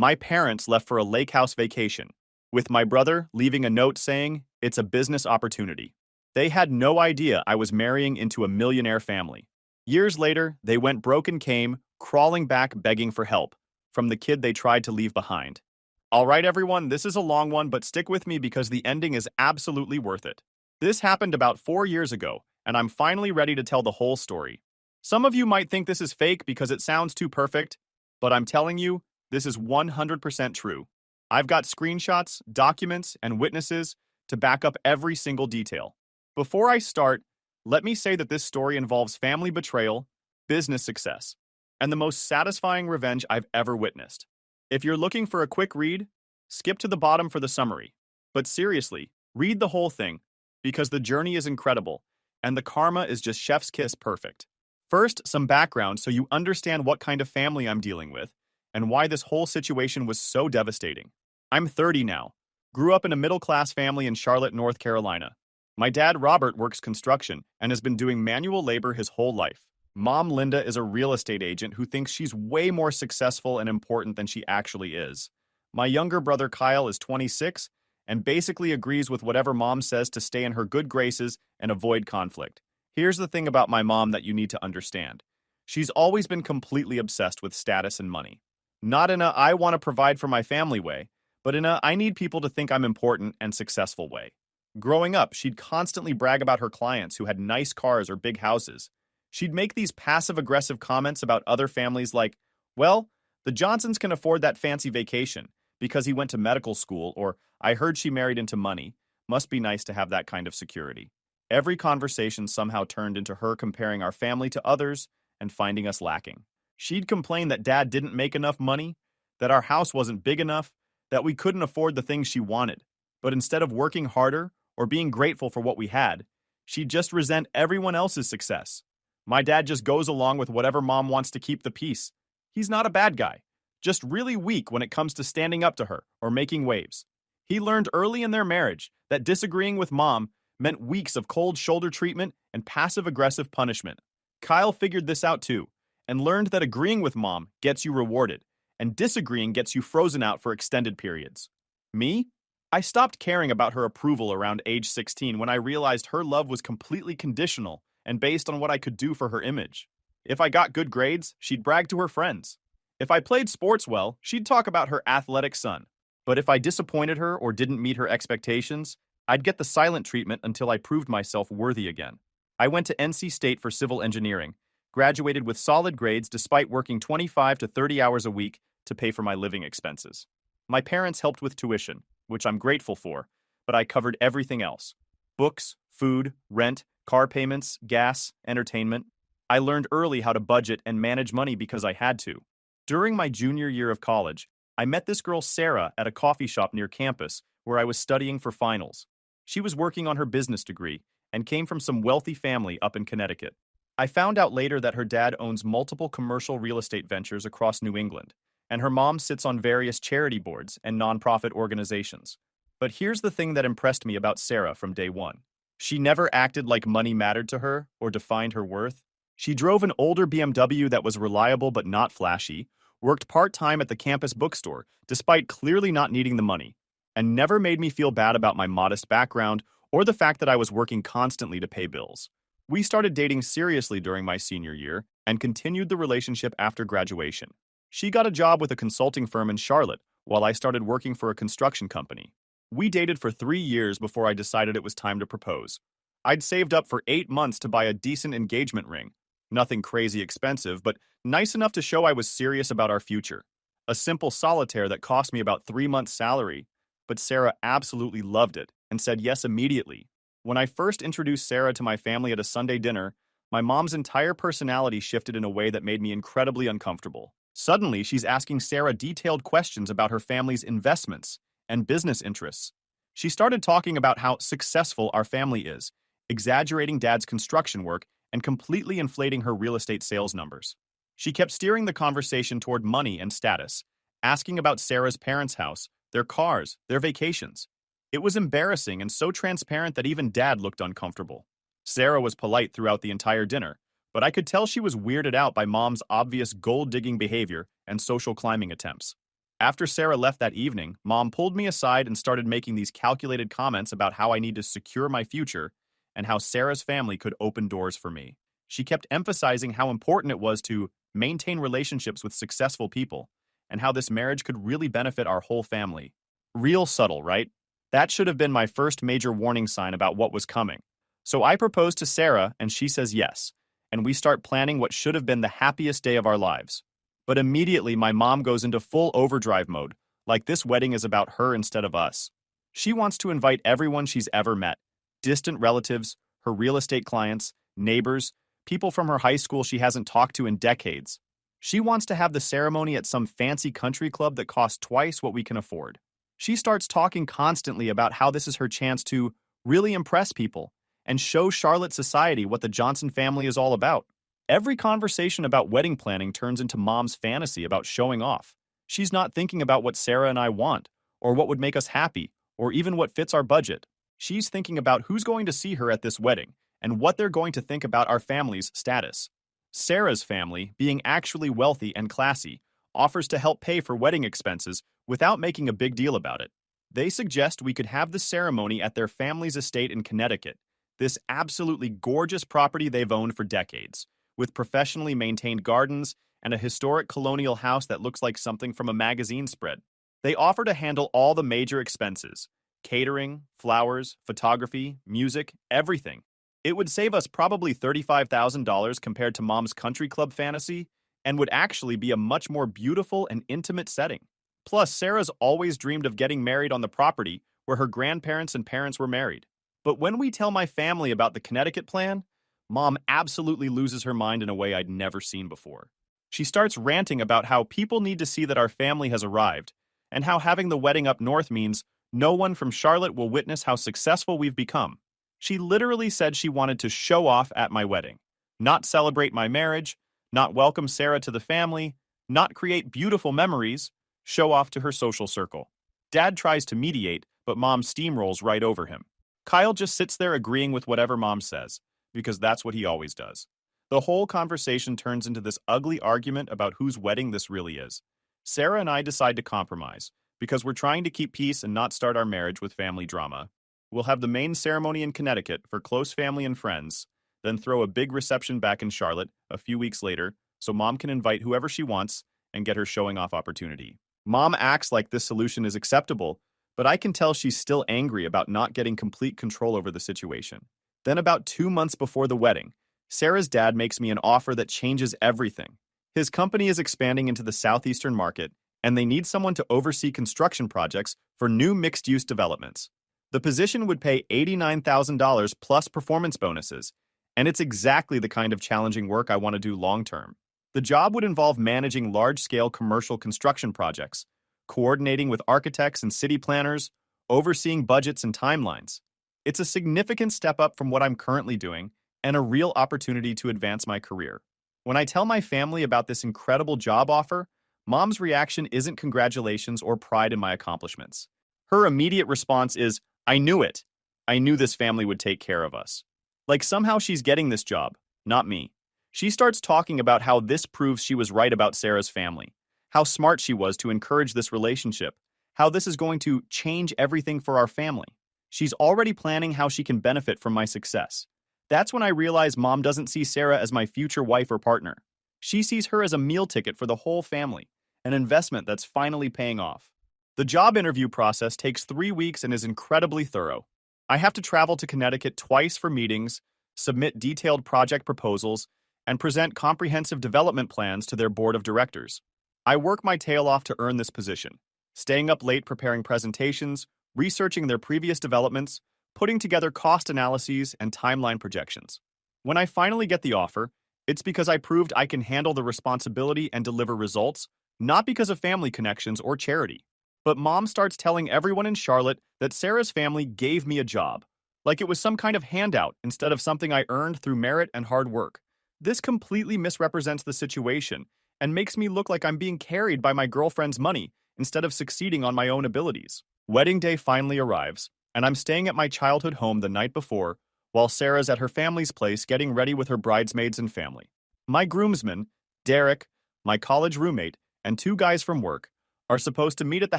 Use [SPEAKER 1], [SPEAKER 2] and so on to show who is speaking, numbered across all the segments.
[SPEAKER 1] My parents left for a lake house vacation, with my brother leaving a note saying it's a business opportunity. They had no idea I was marrying into a millionaire family. Years later, they went broke and came, crawling back begging for help from the kid they tried to leave behind. All right, everyone, this is a long one, but stick with me because the ending is absolutely worth it. This happened about 4 years ago, and I'm finally ready to tell the whole story. Some of you might think this is fake because it sounds too perfect, but I'm telling you, this is 100% true. I've got screenshots, documents, and witnesses to back up every single detail. Before I start, let me say that this story involves family betrayal, business success, and the most satisfying revenge I've ever witnessed. If you're looking for a quick read, skip to the bottom for the summary. But seriously, read the whole thing, because the journey is incredible, and the karma is just chef's kiss perfect. First, some background so you understand what kind of family I'm dealing with, and why this whole situation was so devastating. I'm 30 now, grew up in a middle-class family in Charlotte, North Carolina. My dad, Robert, works construction and has been doing manual labor his whole life. Mom, Linda, is a real estate agent who thinks she's way more successful and important than she actually is. My younger brother, Kyle, is 26 and basically agrees with whatever mom says to stay in her good graces and avoid conflict. Here's the thing about my mom that you need to understand. She's always been completely obsessed with status and money. Not in a I want to provide for my family way, but in a I need people to think I'm important and successful way. Growing up, she'd constantly brag about her clients who had nice cars or big houses. She'd make these passive-aggressive comments about other families like, well, the Johnsons can afford that fancy vacation because he went to medical school, or I heard she married into money. Must be nice to have that kind of security. Every conversation somehow turned into her comparing our family to others and finding us lacking. She'd complain that Dad didn't make enough money, that our house wasn't big enough, that we couldn't afford the things she wanted. But instead of working harder or being grateful for what we had, she'd just resent everyone else's success. My dad just goes along with whatever mom wants to keep the peace. He's not a bad guy, just really weak when it comes to standing up to her or making waves. He learned early in their marriage that disagreeing with mom meant weeks of cold shoulder treatment and passive-aggressive punishment. Kyle figured this out too, and learned that agreeing with mom gets you rewarded, and disagreeing gets you frozen out for extended periods. Me? I stopped caring about her approval around age 16 when I realized her love was completely conditional and based on what I could do for her image. If I got good grades, she'd brag to her friends. If I played sports well, she'd talk about her athletic son. But if I disappointed her or didn't meet her expectations, I'd get the silent treatment until I proved myself worthy again. I went to NC State for civil engineering, graduated with solid grades despite working 25 to 30 hours a week to pay for my living expenses. My parents helped with tuition, which I'm grateful for, but I covered everything else. Books, food, rent, car payments, gas, entertainment. I learned early how to budget and manage money because I had to. During my junior year of college, I met this girl Sarah at a coffee shop near campus where I was studying for finals. She was working on her business degree and came from some wealthy family up in Connecticut. I found out later that her dad owns multiple commercial real estate ventures across New England, and her mom sits on various charity boards and nonprofit organizations. But here's the thing that impressed me about Sarah from day one. She never acted like money mattered to her or defined her worth. She drove an older BMW that was reliable but not flashy, worked part-time at the campus bookstore despite clearly not needing the money, and never made me feel bad about my modest background or the fact that I was working constantly to pay bills. We started dating seriously during my senior year and continued the relationship after graduation. She got a job with a consulting firm in Charlotte while I started working for a construction company. We dated for 3 years before I decided it was time to propose. I'd saved up for 8 months to buy a decent engagement ring. Nothing crazy expensive, but nice enough to show I was serious about our future. A simple solitaire that cost me about 3 months' salary, but Sarah absolutely loved it and said yes immediately. When I first introduced Sarah to my family at a Sunday dinner, my mom's entire personality shifted in a way that made me incredibly uncomfortable. Suddenly, she's asking Sarah detailed questions about her family's investments and business interests. She started talking about how successful our family is, exaggerating Dad's construction work and completely inflating her real estate sales numbers. She kept steering the conversation toward money and status, asking about Sarah's parents' house, their cars, their vacations. It was embarrassing and so transparent that even Dad looked uncomfortable. Sarah was polite throughout the entire dinner, but I could tell she was weirded out by Mom's obvious gold-digging behavior and social climbing attempts. After Sarah left that evening, Mom pulled me aside and started making these calculated comments about how I need to secure my future and how Sarah's family could open doors for me. She kept emphasizing how important it was to maintain relationships with successful people and how this marriage could really benefit our whole family. Real subtle, right? That should have been my first major warning sign about what was coming. So I proposed to Sarah, and she says yes, and we start planning what should have been the happiest day of our lives. But immediately, my mom goes into full overdrive mode, like this wedding is about her instead of us. She wants to invite everyone she's ever met, distant relatives, her real estate clients, neighbors, people from her high school she hasn't talked to in decades. She wants to have the ceremony at some fancy country club that costs twice what we can afford. She starts talking constantly about how this is her chance to really impress people and show Charlotte society what the Johnson family is all about. Every conversation about wedding planning turns into Mom's fantasy about showing off. She's not thinking about what Sarah and I want, or what would make us happy, or even what fits our budget. She's thinking about who's going to see her at this wedding and what they're going to think about our family's status. Sarah's family, being actually wealthy and classy, offers to help pay for wedding expenses without making a big deal about it. They suggest we could have the ceremony at their family's estate in Connecticut, this absolutely gorgeous property they've owned for decades, with professionally maintained gardens and a historic colonial house that looks like something from a magazine spread. They offer to handle all the major expenses: catering, flowers, photography, music, everything. It would save us probably $35,000 compared to Mom's country club fantasy, and would actually be a much more beautiful and intimate setting. Plus, Sarah's always dreamed of getting married on the property where her grandparents and parents were married. But when we tell my family about the Connecticut plan, Mom absolutely loses her mind in a way I'd never seen before. She starts ranting about how people need to see that our family has arrived, and how having the wedding up north means no one from Charlotte will witness how successful we've become. She literally said she wanted to show off at my wedding, not celebrate my marriage, not welcome Sarah to the family, not create beautiful memories, show off to her social circle. Dad tries to mediate, but Mom steamrolls right over him. Kyle just sits there agreeing with whatever Mom says, because that's what he always does. The whole conversation turns into this ugly argument about whose wedding this really is. Sarah and I decide to compromise, because we're trying to keep peace and not start our marriage with family drama. We'll have the main ceremony in Connecticut for close family and friends, then throw a big reception back in Charlotte a few weeks later so Mom can invite whoever she wants and get her showing off opportunity. Mom acts like this solution is acceptable, but I can tell she's still angry about not getting complete control over the situation. Then about 2 months before the wedding, Sarah's dad makes me an offer that changes everything. His company is expanding into the southeastern market, and they need someone to oversee construction projects for new mixed-use developments. The position would pay $89,000 plus performance bonuses, and it's exactly the kind of challenging work I want to do long-term. The job would involve managing large-scale commercial construction projects, coordinating with architects and city planners, overseeing budgets and timelines. It's a significant step up from what I'm currently doing, and a real opportunity to advance my career. When I tell my family about this incredible job offer, Mom's reaction isn't congratulations or pride in my accomplishments. Her immediate response is, "I knew it. I knew this family would take care of us." Like somehow she's getting this job, not me. She starts talking about how this proves she was right about Sarah's family, how smart she was to encourage this relationship, how this is going to change everything for our family. She's already planning how she can benefit from my success. That's when I realize Mom doesn't see Sarah as my future wife or partner. She sees her as a meal ticket for the whole family, an investment that's finally paying off. The job interview process takes 3 weeks and is incredibly thorough. I have to travel to Connecticut twice for meetings, submit detailed project proposals, and present comprehensive development plans to their board of directors. I work my tail off to earn this position, staying up late preparing presentations, researching their previous developments, putting together cost analyses and timeline projections. When I finally get the offer, it's because I proved I can handle the responsibility and deliver results, not because of family connections or charity. But Mom starts telling everyone in Charlotte that Sarah's family gave me a job, like it was some kind of handout instead of something I earned through merit and hard work. This completely misrepresents the situation and makes me look like I'm being carried by my girlfriend's money instead of succeeding on my own abilities. Wedding day finally arrives, and I'm staying at my childhood home the night before, while Sarah's at her family's place getting ready with her bridesmaids and family. My groomsmen, Derek, my college roommate, and 2 guys from work, are supposed to meet at the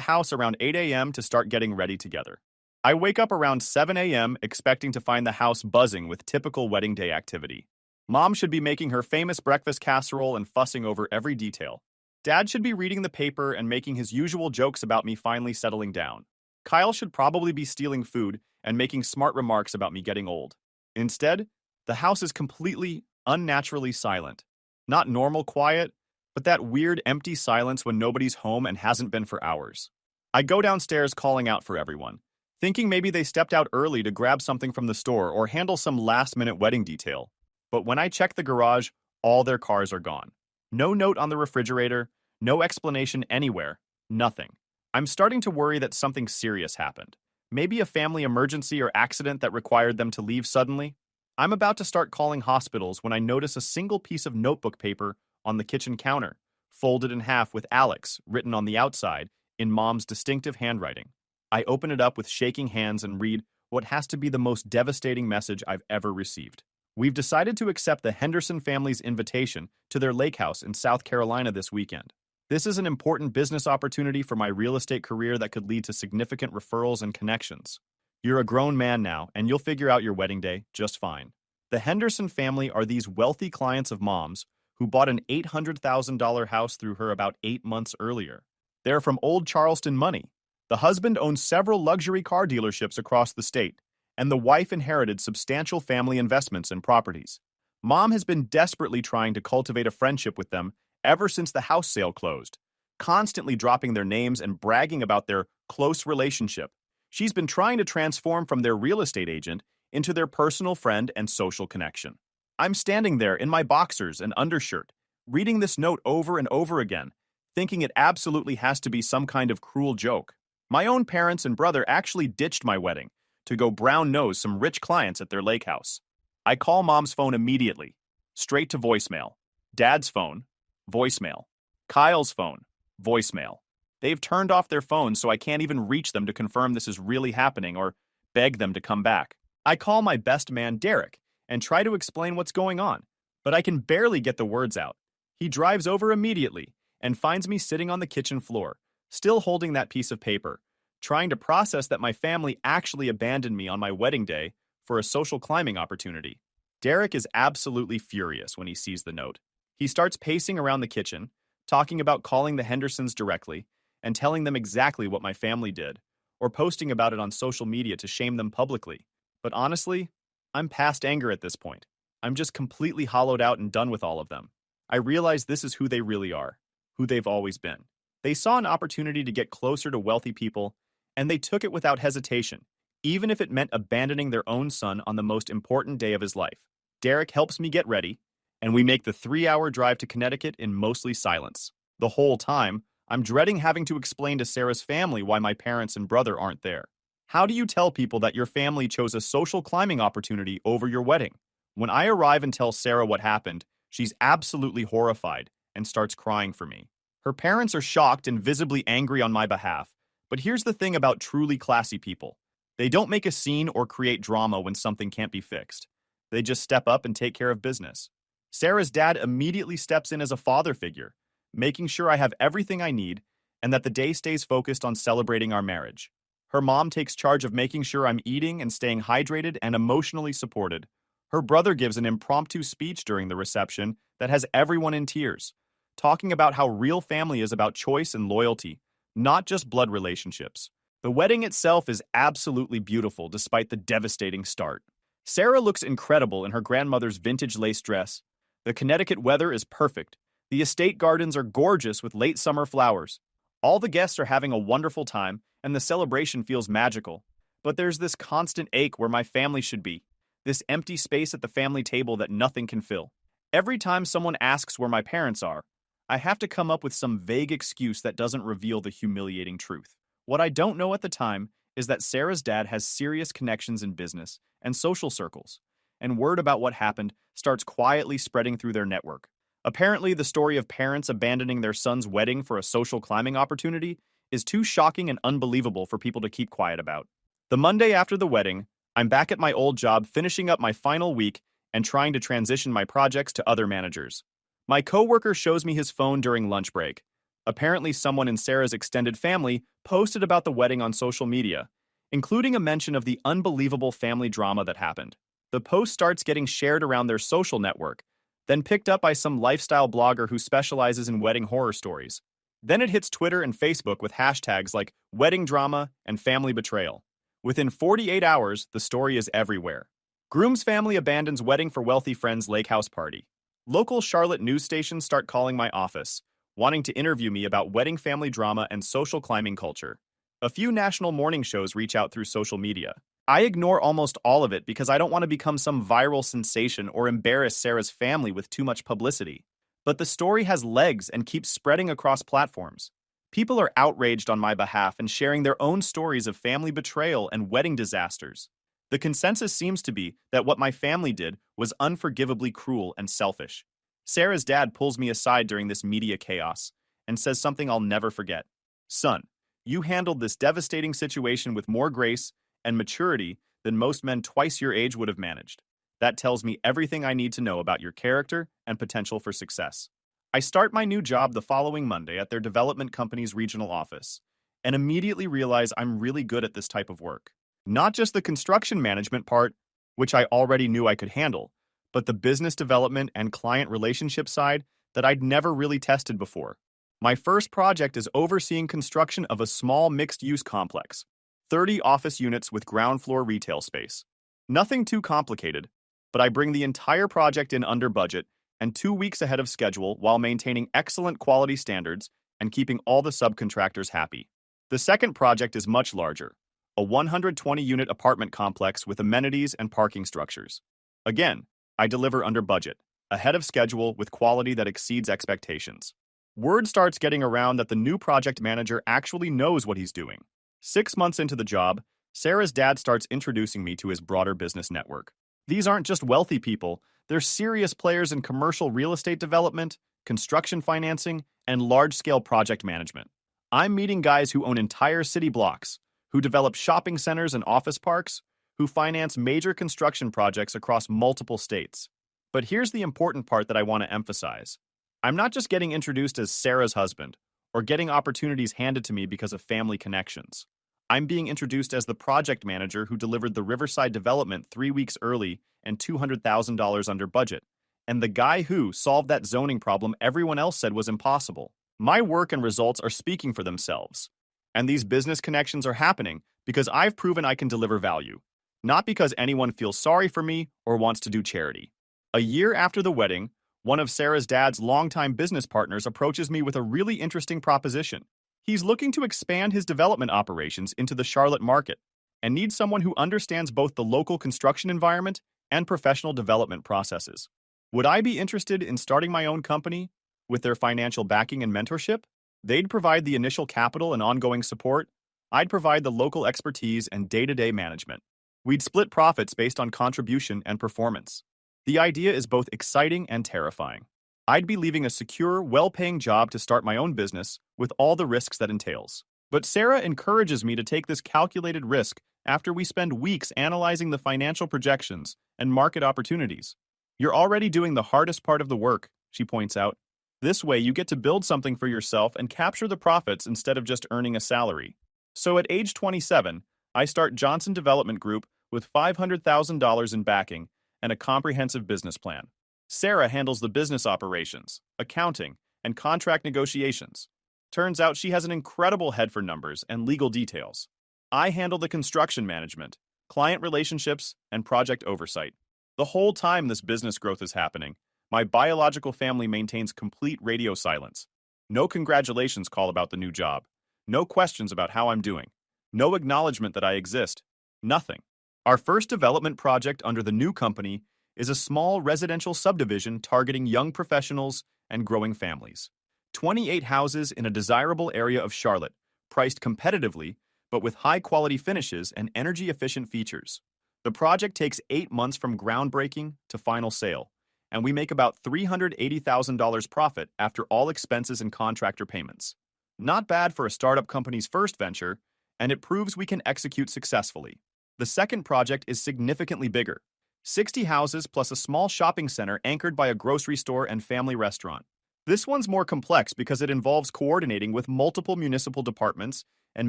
[SPEAKER 1] house around 8 a.m. to start getting ready together. I wake up around 7 a.m. expecting to find the house buzzing with typical wedding day activity. Mom should be making her famous breakfast casserole and fussing over every detail. Dad should be reading the paper and making his usual jokes about me finally settling down. Kyle should probably be stealing food and making smart remarks about me getting old. Instead, the house is completely, unnaturally silent. Not normal quiet, but that weird empty silence when nobody's home and hasn't been for hours. I go downstairs calling out for everyone, thinking maybe they stepped out early to grab something from the store or handle some last-minute wedding detail. But when I check the garage, all their cars are gone. No note on the refrigerator, no explanation anywhere, nothing. I'm starting to worry that something serious happened. Maybe a family emergency or accident that required them to leave suddenly. I'm about to start calling hospitals when I notice a single piece of notebook paper on the kitchen counter, folded in half with Alex written on the outside in Mom's distinctive handwriting. I open it up with shaking hands and read what has to be the most devastating message I've ever received. We've decided to accept the Henderson family's invitation to their lake house in South Carolina this weekend. This is an important business opportunity for my real estate career that could lead to significant referrals and connections. You're a grown man now, and you'll figure out your wedding day just fine. The Henderson family are these wealthy clients of Mom's who bought an $800,000 house through her about 8 months earlier. They're from old Charleston money. The husband owns several luxury car dealerships across the state, and the wife inherited substantial family investments in properties. Mom has been desperately trying to cultivate a friendship with them ever since the house sale closed, constantly dropping their names and bragging about their close relationship. She's been trying to transform from their real estate agent into their personal friend and social connection. I'm standing there in my boxers and undershirt, reading this note over and over again, thinking it absolutely has to be some kind of cruel joke. My own parents and brother actually ditched my wedding to go brown-nose some rich clients at their lake house. I call Mom's phone immediately, straight to voicemail. Dad's phone, voicemail. Kyle's phone, voicemail. They've turned off their phones so I can't even reach them to confirm this is really happening or beg them to come back. I call my best man, Derek, and try to explain what's going on, but I can barely get the words out. He drives over immediately and finds me sitting on the kitchen floor, still holding that piece of paper, trying to process that my family actually abandoned me on my wedding day for a social climbing opportunity. Derek is absolutely furious when he sees the note. He starts pacing around the kitchen, talking about calling the Hendersons directly and telling them exactly what my family did, or posting about it on social media to shame them publicly. But honestly, I'm past anger at this point. I'm just completely hollowed out and done with all of them. I realize this is who they really are, who they've always been. They saw an opportunity to get closer to wealthy people, and they took it without hesitation, even if it meant abandoning their own son on the most important day of his life. Derek helps me get ready, and we make the 3-hour drive to Connecticut in mostly silence. The whole time, I'm dreading having to explain to Sarah's family why my parents and brother aren't there. How do you tell people that your family chose a social climbing opportunity over your wedding? When I arrive and tell Sarah what happened, she's absolutely horrified and starts crying for me. Her parents are shocked and visibly angry on my behalf, but here's the thing about truly classy people. They don't make a scene or create drama when something can't be fixed. They just step up and take care of business. Sarah's dad immediately steps in as a father figure, making sure I have everything I need and that the day stays focused on celebrating our marriage. Her mom takes charge of making sure I'm eating and staying hydrated and emotionally supported. Her brother gives an impromptu speech during the reception that has everyone in tears, talking about how real family is about choice and loyalty, not just blood relationships. The wedding itself is absolutely beautiful despite the devastating start. Sarah looks incredible in her grandmother's vintage lace dress. The Connecticut weather is perfect. The estate gardens are gorgeous with late summer flowers. All the guests are having a wonderful time, and the celebration feels magical. But there's this constant ache where my family should be, this empty space at the family table that nothing can fill. Every time someone asks where my parents are, I have to come up with some vague excuse that doesn't reveal the humiliating truth. What I don't know at the time is that Sarah's dad has serious connections in business and social circles, and word about what happened starts quietly spreading through their network. Apparently, the story of parents abandoning their son's wedding for a social climbing opportunity is too shocking and unbelievable for people to keep quiet about. The Monday after the wedding, I'm back at my old job finishing up my final week and trying to transition my projects to other managers. My coworker shows me his phone during lunch break, Apparently, someone in Sarah's extended family posted about the wedding on social media, including a mention of the unbelievable family drama that happened. The post starts getting shared around their social network, then picked up by some lifestyle blogger who specializes in wedding horror stories. Then it hits Twitter and Facebook with hashtags like wedding drama and family betrayal. Within 48 hours, the story is everywhere. Groom's family abandons wedding for wealthy friend's lake house party. Local Charlotte news stations start calling my office, wanting to interview me about wedding family drama and social climbing culture. A few national morning shows reach out through social media. I ignore almost all of it because I don't want to become some viral sensation or embarrass Sarah's family with too much publicity. But the story has legs and keeps spreading across platforms. People are outraged on my behalf and sharing their own stories of family betrayal and wedding disasters. The consensus seems to be that what my family did was unforgivably cruel and selfish. Sarah's dad pulls me aside during this media chaos and says something I'll never forget. Son, you handled this devastating situation with more grace and maturity than most men twice your age would have managed. That tells me everything I need to know about your character and potential for success. I start my new job the following Monday at their development company's regional office and immediately realize I'm really good at this type of work. Not just the construction management part, which I already knew I could handle, but the business development and client relationship side that I'd never really tested before. My first project is overseeing construction of a small mixed-use complex, 30 office units with ground floor retail space. Nothing too complicated, but I bring the entire project in under budget and 2 weeks ahead of schedule while maintaining excellent quality standards and keeping all the subcontractors happy. The second project is much larger, a 120-unit apartment complex with amenities and parking structures. Again, I deliver under budget, ahead of schedule with quality that exceeds expectations. Word starts getting around that the new project manager actually knows what he's doing. 6 months into the job, Sarah's dad starts introducing me to his broader business network. These aren't just wealthy people, they're serious players in commercial real estate development, construction financing, and large-scale project management. I'm meeting guys who own entire city blocks, who develop shopping centers and office parks, who finance major construction projects across multiple states. But here's the important part that I want to emphasize. I'm not just getting introduced as Sarah's husband, or getting opportunities handed to me because of family connections. I'm being introduced as the project manager who delivered the Riverside development 3 weeks early and $200,000 under budget, and the guy who solved that zoning problem everyone else said was impossible. My work and results are speaking for themselves. And these business connections are happening because I've proven I can deliver value, not because anyone feels sorry for me or wants to do charity. A year after the wedding, one of Sarah's dad's longtime business partners approaches me with a really interesting proposition. He's looking to expand his development operations into the Charlotte market and needs someone who understands both the local construction environment and professional development processes. Would I be interested in starting my own company with their financial backing and mentorship? They'd provide the initial capital and ongoing support. I'd provide the local expertise and day-to-day management. We'd split profits based on contribution and performance. The idea is both exciting and terrifying. I'd be leaving a secure, well-paying job to start my own business with all the risks that entails. But Sarah encourages me to take this calculated risk after we spend weeks analyzing the financial projections and market opportunities. You're already doing the hardest part of the work, she points out. This way, you get to build something for yourself and capture the profits instead of just earning a salary. So at age 27, I start Johnson Development Group with $500,000 in backing and a comprehensive business plan. Sarah handles the business operations, accounting, and contract negotiations. Turns out she has an incredible head for numbers and legal details. I handle the construction management, client relationships, and project oversight. The whole time this business growth is happening, my biological family maintains complete radio silence. No congratulations call about the new job. No questions about how I'm doing. No acknowledgement that I exist. Nothing. Our first development project under the new company is a small residential subdivision targeting young professionals and growing families. 28 houses in a desirable area of Charlotte, priced competitively, but with high-quality finishes and energy-efficient features. The project takes 8 months from groundbreaking to final sale, and we make about $380,000 profit after all expenses and contractor payments. Not bad for a startup company's first venture, and it proves we can execute successfully. The second project is significantly bigger. 60 houses plus a small shopping center anchored by a grocery store and family restaurant. This one's more complex because it involves coordinating with multiple municipal departments and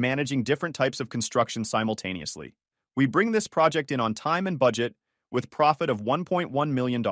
[SPEAKER 1] managing different types of construction simultaneously. We bring this project in on time and budget with profit of $1.1 million.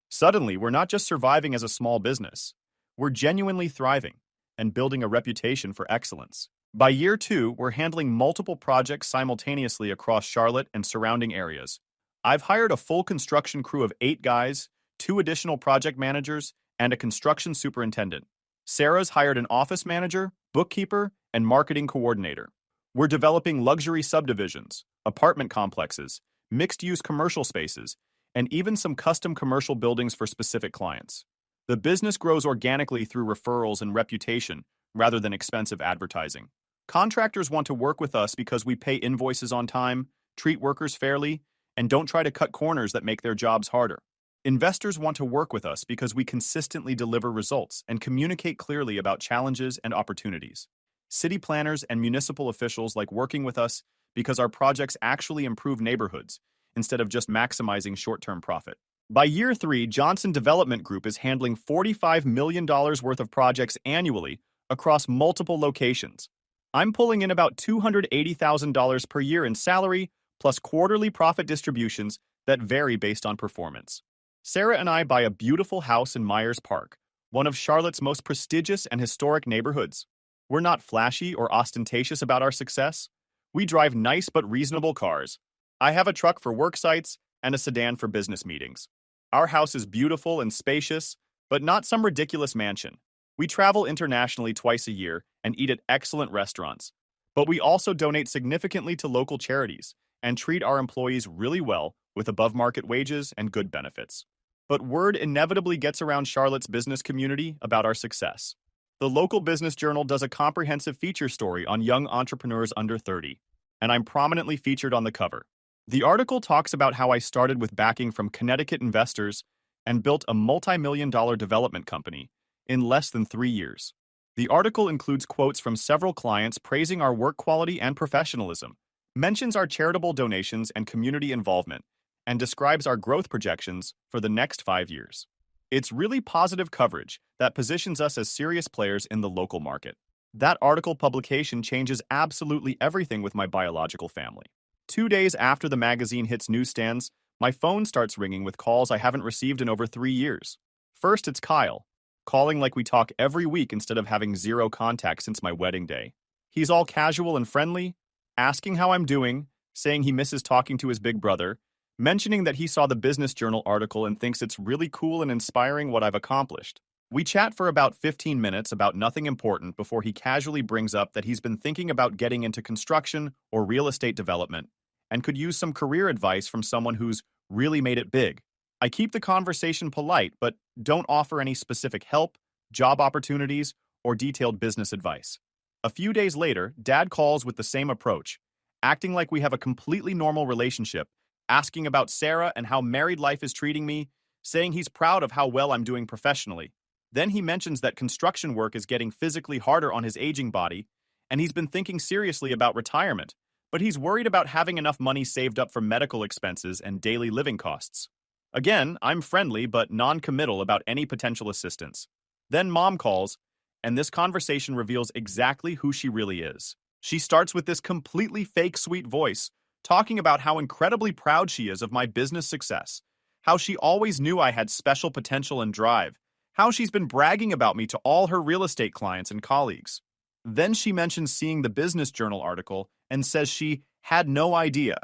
[SPEAKER 1] Suddenly, we're not just surviving as a small business, we're genuinely thriving and building a reputation for excellence. By year two, we're handling multiple projects simultaneously across Charlotte and surrounding areas. I've hired a full construction crew of 8 guys, 2 additional project managers, and a construction superintendent. Sarah's hired an office manager, bookkeeper, and marketing coordinator. We're developing luxury subdivisions, apartment complexes, mixed-use commercial spaces, and even some custom commercial buildings for specific clients. The business grows organically through referrals and reputation rather than expensive advertising. Contractors want to work with us because we pay invoices on time, treat workers fairly, and don't try to cut corners that make their jobs harder. Investors want to work with us because we consistently deliver results and communicate clearly about challenges and opportunities. City planners and municipal officials like working with us because our projects actually improve neighborhoods instead of just maximizing short-term profit. By year 3, Johnson Development Group is handling $45 million worth of projects annually across multiple locations. I'm pulling in about $280,000 per year in salary, plus quarterly profit distributions that vary based on performance. Sarah and I buy a beautiful house in Myers Park, one of Charlotte's most prestigious and historic neighborhoods. We're not flashy or ostentatious about our success. We drive nice but reasonable cars. I have a truck for work sites and a sedan for business meetings. Our house is beautiful and spacious, but not some ridiculous mansion. We travel internationally twice a year and eat at excellent restaurants. But we also donate significantly to local charities and treat our employees really well with above-market wages and good benefits. But word inevitably gets around Charlotte's business community about our success. The local business journal does a comprehensive feature story on young entrepreneurs under 30, and I'm prominently featured on the cover. The article talks about how I started with backing from Connecticut investors and built a multi-million-dollar development company in less than 3 years. The article includes quotes from several clients praising our work quality and professionalism, mentions our charitable donations and community involvement, and describes our growth projections for the next 5 years. It's really positive coverage that positions us as serious players in the local market. That article publication changes absolutely everything with my biological family. 2 days after the magazine hits newsstands, my phone starts ringing with calls I haven't received in over 3 years. First, it's Kyle, calling like we talk every week instead of having zero contact since my wedding day. He's all casual and friendly, asking how I'm doing, saying he misses talking to his big brother, mentioning that he saw the Business Journal article and thinks it's really cool and inspiring what I've accomplished. We chat for about 15 minutes about nothing important before he casually brings up that he's been thinking about getting into construction or real estate development and could use some career advice from someone who's really made it big. I keep the conversation polite, but don't offer any specific help, job opportunities, or detailed business advice. A few days later, Dad calls with the same approach, acting like we have a completely normal relationship, asking about Sarah and how married life is treating me, saying he's proud of how well I'm doing professionally. Then he mentions that construction work is getting physically harder on his aging body, and he's been thinking seriously about retirement, but he's worried about having enough money saved up for medical expenses and daily living costs. Again, I'm friendly but non-committal about any potential assistance. Then Mom calls, and this conversation reveals exactly who she really is. She starts with this completely fake sweet voice, talking about how incredibly proud she is of my business success, how she always knew I had special potential and drive, how she's been bragging about me to all her real estate clients and colleagues. Then she mentions seeing the Business Journal article and says she had no idea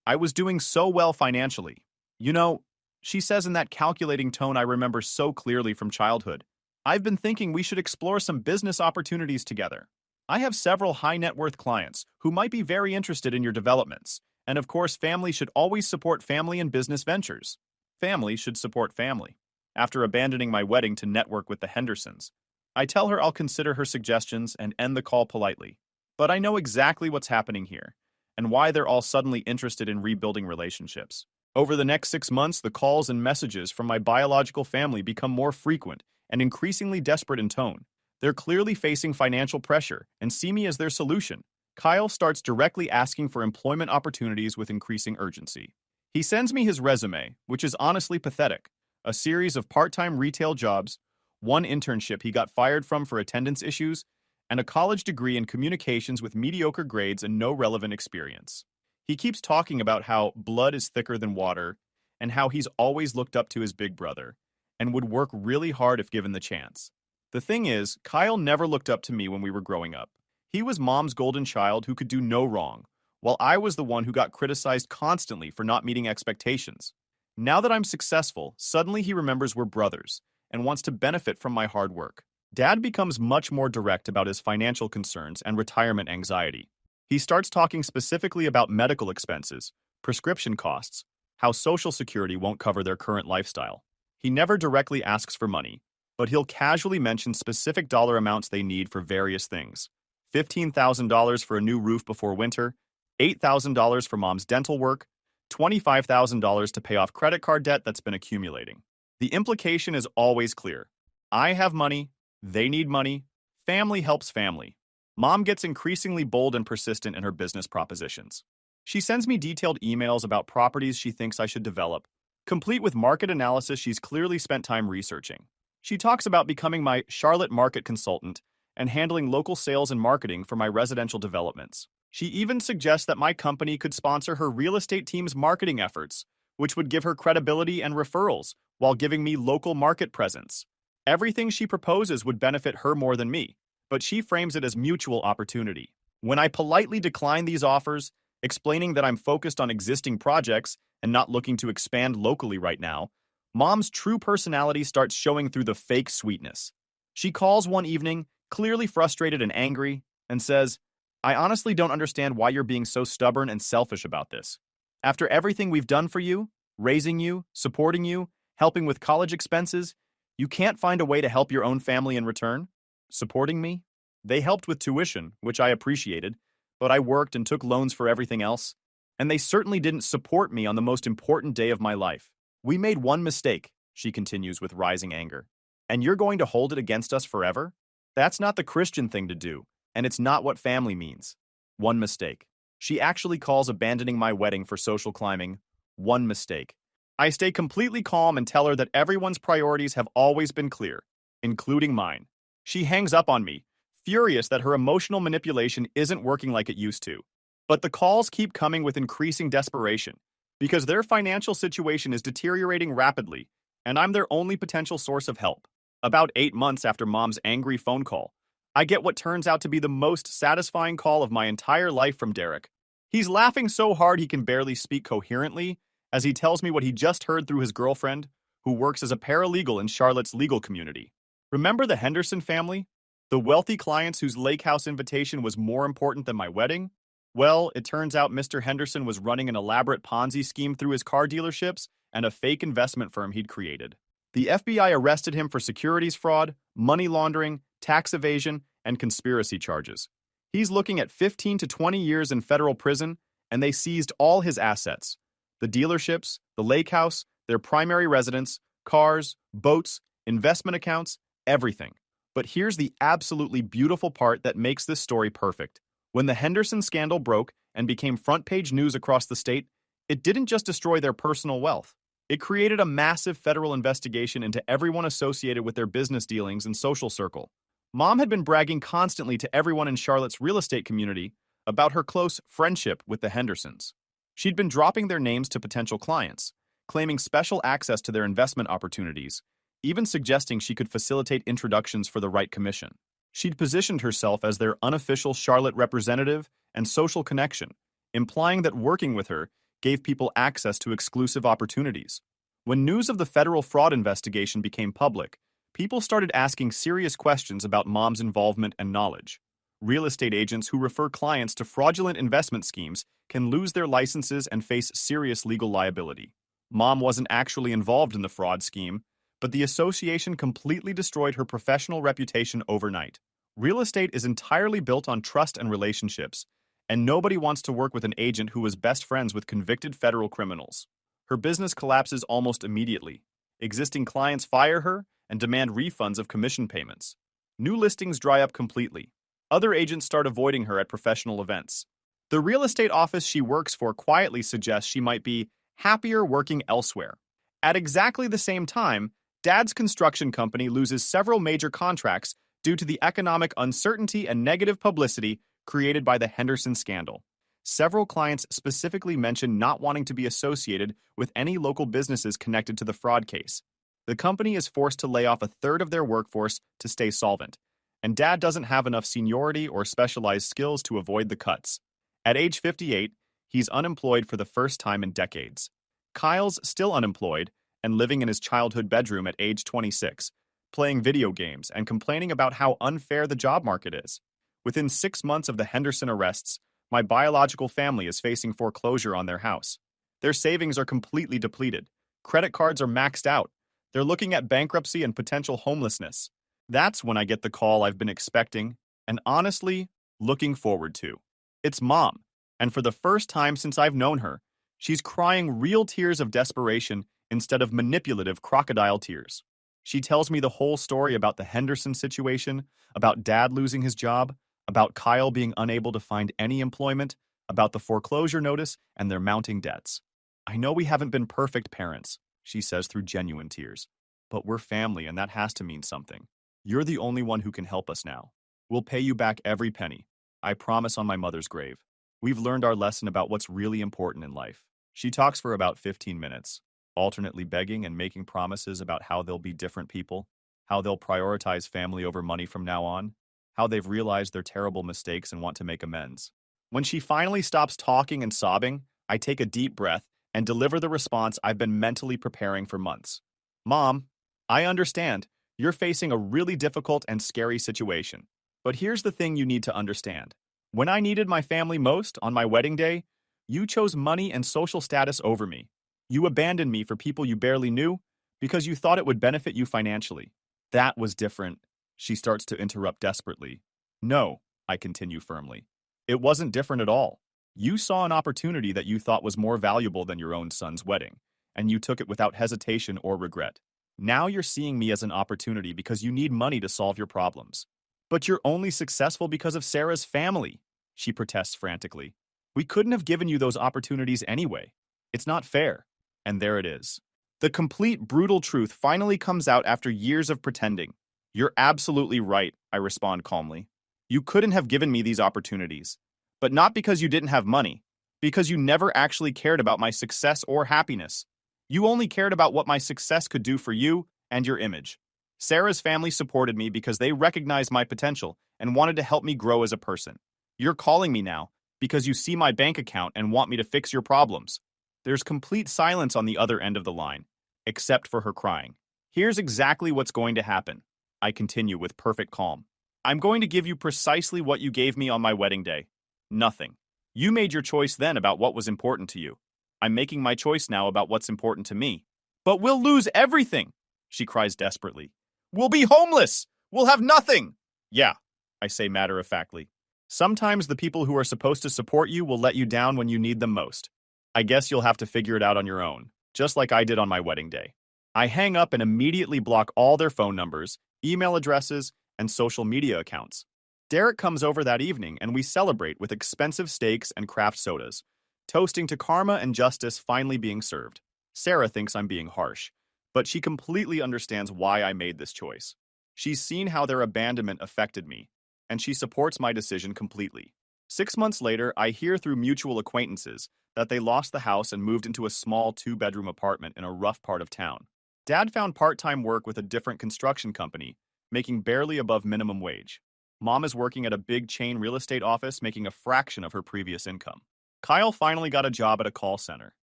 [SPEAKER 1] I was doing so well financially. You know, she says in that calculating tone I remember so clearly from childhood, I've been thinking we should explore some business opportunities together. I have several high net worth clients who might be very interested in your developments, and of course family should always support family in business ventures. Family should support family. After abandoning my wedding to network with the Hendersons, I tell her I'll consider her suggestions and end the call politely. But I know exactly what's happening here, and why they're all suddenly interested in rebuilding relationships. Over the next 6 months, the calls and messages from my biological family become more frequent and increasingly desperate in tone. They're clearly facing financial pressure and see me as their solution. Kyle starts directly asking for employment opportunities with increasing urgency. He sends me his resume, which is honestly pathetic. A series of part-time retail jobs, one internship he got fired from for attendance issues, and a college degree in communications with mediocre grades and no relevant experience. He keeps talking about how blood is thicker than water and how he's always looked up to his big brother and would work really hard if given the chance. The thing is, Kyle never looked up to me when we were growing up. He was mom's golden child who could do no wrong, while I was the one who got criticized constantly for not meeting expectations. Now that I'm successful, suddenly he remembers we're brothers and wants to benefit from my hard work. Dad becomes much more direct about his financial concerns and retirement anxiety. He starts talking specifically about medical expenses, prescription costs, how Social Security won't cover their current lifestyle. He never directly asks for money, but he'll casually mention specific dollar amounts they need for various things. $15,000 for a new roof before winter, $8,000 for mom's dental work, $25,000 to pay off credit card debt that's been accumulating. The implication is always clear. I have money, they need money, family helps family. Mom gets increasingly bold and persistent in her business propositions. She sends me detailed emails about properties she thinks I should develop, complete with market analysis she's clearly spent time researching. She talks about becoming my Charlotte market consultant and handling local sales and marketing for my residential developments. She even suggests that my company could sponsor her real estate team's marketing efforts, which would give her credibility and referrals while giving me local market presence. Everything she proposes would benefit her more than me, but she frames it as mutual opportunity. When I politely decline these offers, explaining that I'm focused on existing projects and not looking to expand locally right now, Mom's true personality starts showing through the fake sweetness. She calls one evening, clearly frustrated and angry, and says, "I honestly don't understand why you're being so stubborn and selfish about this. After everything we've done for you, raising you, supporting you, helping with college expenses, you can't find a way to help your own family in return? Supporting me? They helped with tuition, which I appreciated, but I worked and took loans for everything else. And they certainly didn't support me on the most important day of my life. We made one mistake," she continues with rising anger. "And you're going to hold it against us forever? That's not the Christian thing to do, and it's not what family means. One mistake." She actually calls abandoning my wedding for social climbing one mistake. I stay completely calm and tell her that everyone's priorities have always been clear, including mine. She hangs up on me, furious that her emotional manipulation isn't working like it used to. But the calls keep coming with increasing desperation, because their financial situation is deteriorating rapidly, and I'm their only potential source of help. About 8 months after Mom's angry phone call, I get what turns out to be the most satisfying call of my entire life from Derek. He's laughing so hard he can barely speak coherently as he tells me what he just heard through his girlfriend, who works as a paralegal in Charlotte's legal community. Remember the Henderson family? The wealthy clients whose lake house invitation was more important than my wedding? Well, it turns out Mr. Henderson was running an elaborate Ponzi scheme through his car dealerships and a fake investment firm he'd created. The FBI arrested him for securities fraud, money laundering, tax evasion, and conspiracy charges. He's looking at 15 to 20 years in federal prison, and they seized all his assets: the dealerships, the lake house, their primary residence, cars, boats, investment accounts, everything. But here's the absolutely beautiful part that makes this story perfect. When the Henderson scandal broke and became front-page news across the state, it didn't just destroy their personal wealth. It created a massive federal investigation into everyone associated with their business dealings and social circle. Mom had been bragging constantly to everyone in Charlotte's real estate community about her close friendship with the Hendersons. She'd been dropping their names to potential clients, claiming special access to their investment opportunities, even suggesting she could facilitate introductions for the right commission. She'd positioned herself as their unofficial Charlotte representative and social connection, implying that working with her gave people access to exclusive opportunities. When news of the federal fraud investigation became public, people started asking serious questions about Mom's involvement and knowledge. Real estate agents who refer clients to fraudulent investment schemes can lose their licenses and face serious legal liability. Mom wasn't actually involved in the fraud scheme, but the association completely destroyed her professional reputation overnight. Real estate is entirely built on trust and relationships, and nobody wants to work with an agent who was best friends with convicted federal criminals. Her business collapses almost immediately. Existing clients fire her and demand refunds of commission payments. New listings dry up completely. Other agents start avoiding her at professional events. The real estate office she works for quietly suggests she might be happier working elsewhere. At exactly the same time, Dad's construction company loses several major contracts due to the economic uncertainty and negative publicity created by the Henderson scandal. Several clients specifically mentioned not wanting to be associated with any local businesses connected to the fraud case. The company is forced to lay off a third of their workforce to stay solvent, and Dad doesn't have enough seniority or specialized skills to avoid the cuts. At age 58, he's unemployed for the first time in decades. Kyle's still unemployed and living in his childhood bedroom at age 26, playing video games and complaining about how unfair the job market is. Within 6 months of the Henderson arrests, my biological family is facing foreclosure on their house. Their savings are completely depleted. Credit cards are maxed out. They're looking at bankruptcy and potential homelessness. That's when I get the call I've been expecting and honestly looking forward to. It's Mom, and for the first time since I've known her, she's crying real tears of desperation instead of manipulative crocodile tears. She tells me the whole story about the Henderson situation, about Dad losing his job, about Kyle being unable to find any employment, about the foreclosure notice and their mounting debts. I know we haven't been perfect parents, she says through genuine tears, but we're family and that has to mean something. You're the only one who can help us now. We'll pay you back every penny. I promise on my mother's grave. We've learned our lesson about what's really important in life. She talks for about 15 minutes, alternately begging and making promises about how they'll be different people, how they'll prioritize family over money from now on, how they've realized their terrible mistakes and want to make amends. When she finally stops talking and sobbing, I take a deep breath and deliver the response I've been mentally preparing for months. Mom, I understand. You're facing a really difficult and scary situation. But here's the thing you need to understand. When I needed my family most on my wedding day, you chose money and social status over me. You abandoned me for people you barely knew because you thought it would benefit you financially. That was different. She starts to interrupt desperately. No, I continue firmly. It wasn't different at all. You saw an opportunity that you thought was more valuable than your own son's wedding, and you took it without hesitation or regret. Now you're seeing me as an opportunity because you need money to solve your problems. But you're only successful because of Sarah's family, she protests frantically. We couldn't have given you those opportunities anyway. It's not fair. And there it is. The complete brutal truth finally comes out after years of pretending. You're absolutely right, I respond calmly. You couldn't have given me these opportunities. But not because you didn't have money, because you never actually cared about my success or happiness. You only cared about what my success could do for you and your image. Sarah's family supported me because they recognized my potential and wanted to help me grow as a person. You're calling me now because you see my bank account and want me to fix your problems. There's complete silence on the other end of the line, except for her crying. Here's exactly what's going to happen. I continue with perfect calm. I'm going to give you precisely what you gave me on my wedding day. Nothing. You made your choice then about what was important to you. I'm making my choice now about what's important to me. But we'll lose everything, she cries desperately. We'll be homeless! We'll have nothing! Yeah, I say matter-of-factly. Sometimes the people who are supposed to support you will let you down when you need them most. I guess you'll have to figure it out on your own, just like I did on my wedding day. I hang up and immediately block all their phone numbers, email addresses, and social media accounts. Derek comes over that evening and we celebrate with expensive steaks and craft sodas, toasting to karma and justice finally being served. Sarah thinks I'm being harsh, but she completely understands why I made this choice. She's seen how their abandonment affected me, and she supports my decision completely. 6 months later, I hear through mutual acquaintances that they lost the house and moved into a small 2-bedroom apartment in a rough part of town. Dad found part-time work with a different construction company, making barely above minimum wage. Mom is working at a big chain real estate office, making a fraction of her previous income. Kyle finally got a job at a call center.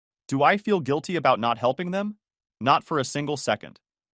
[SPEAKER 1] Do I feel guilty about not helping them? Not for a single second.